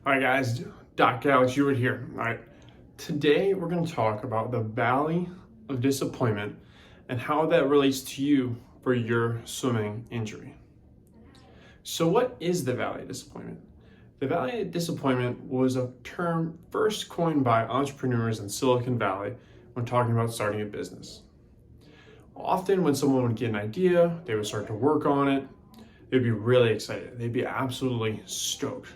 All right, guys, Doc Alex Ewart here. All right, today we're going to talk about the valley of disappointment and how that relates to you for your swimming injury. So, what is the valley of disappointment? The valley of disappointment was a term first coined by entrepreneurs in Silicon Valley when talking about starting a business. Often, when someone would get an idea, they would start to work on it, they'd be really excited, they'd be absolutely stoked.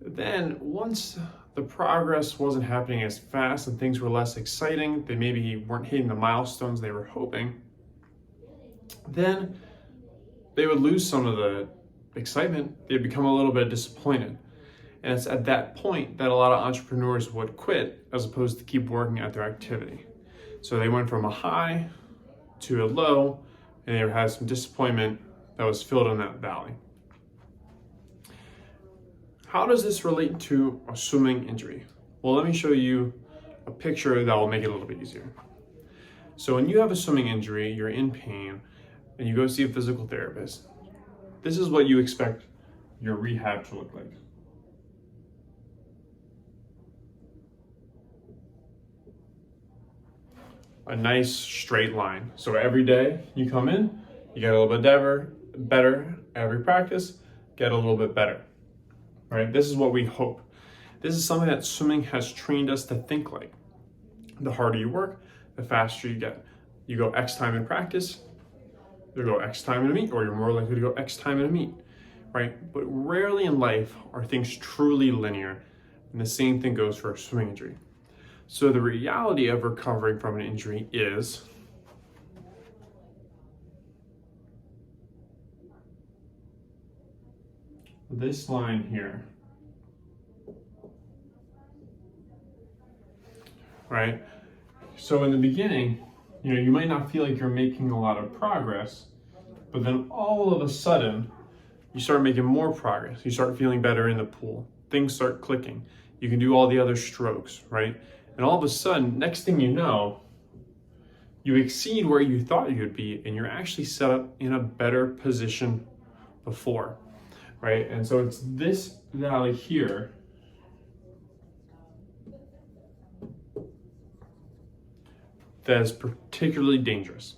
Then, once the progress wasn't happening as fast and things were less exciting, they maybe weren't hitting the milestones they were hoping, then they would lose some of the excitement. They'd become a little bit disappointed. And it's at that point that a lot of entrepreneurs would quit as opposed to keep working at their activity. So they went from a high to a low, and they had some disappointment that was filled in that valley. How does this relate to a swimming injury? Well, let me show you a picture that will make it a little bit easier. So when you have a swimming injury, you're in pain, and you go see a physical therapist, this is what you expect your rehab to look like. A nice straight line. So every day you come in, you get a little bit better. Every practice, get a little bit better. Right? This is what we hope. This is something that swimming has trained us to think like. The harder you work, the faster you get. You go X time in practice, you go X time in a meet, or you're more likely to go X time in a meet, right? But rarely in life are things truly linear, and the same thing goes for a swimming injury. So the reality of recovering from an injury is this line here, right? So in the beginning, you might not feel like you're making a lot of progress, but then all of a sudden, you start making more progress. You start feeling better in the pool. Things start clicking. You can do all the other strokes, right? And all of a sudden, next thing you know, you exceed where you thought you'd be, and you're actually set up in a better position before. Right? And so it's this valley here that is particularly dangerous,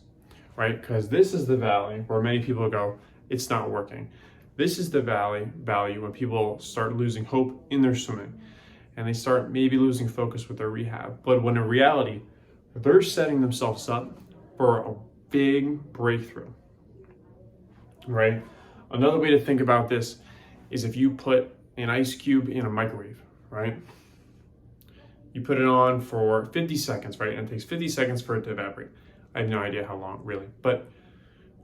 right? Because this is the valley where many people go, it's not working. This is the valley when people start losing hope in their swimming and they start maybe losing focus with their rehab. But when in reality, they're setting themselves up for a big breakthrough, right? Another way to think about this is if you put an ice cube in a microwave, right? You put it on for 50 seconds, right? And it takes 50 seconds for it to evaporate. I have no idea how long, really. But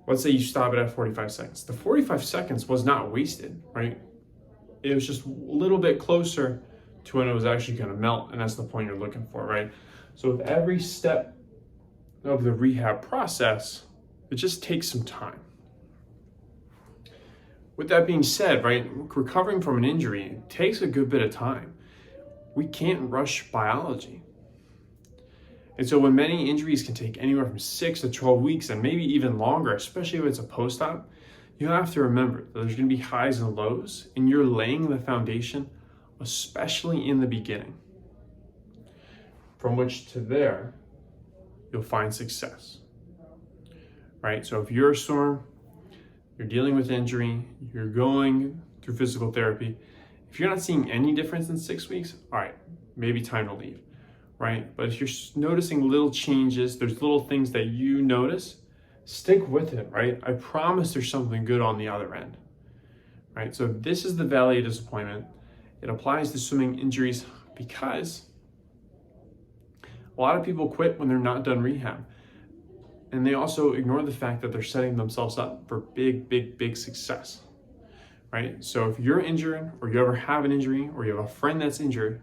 let's say you stop it at 45 seconds. The 45 seconds was not wasted, right? It was just a little bit closer to when it was actually going to melt, and that's the point you're looking for, right? So with every step of the rehab process, it just takes some time. With that being said, right, recovering from an injury takes a good bit of time. We can't rush biology. And so when many injuries can take anywhere from 6 to 12 weeks and maybe even longer, especially if it's a post-op, you have to remember that there's going to be highs and lows, and you're laying the foundation, especially in the beginning, from which to there, you'll find success, right? So if you're a swimmer, you're dealing with injury, you're going through physical therapy, if you're not seeing any difference in 6 weeks, all right, maybe time to leave, right? But if you're noticing little changes, there's little things that you notice, stick with it, right? I promise there's something good on the other end, right? So this is the valley of disappointment. It applies to swimming injuries because a lot of people quit when they're not done rehab. And they also ignore the fact that they're setting themselves up for big success, right? So if you're injured, or you ever have an injury, or you have a friend that's injured,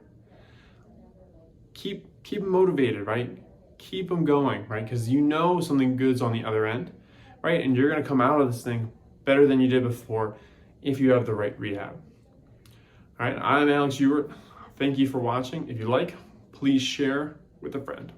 keep them motivated, right? Keep them going, right? Because you know something good's on the other end, right? And you're going to come out of this thing better than you did before if you have the right rehab. All right, I'm Alex Ewart. Thank you for watching. If you like, please share with a friend.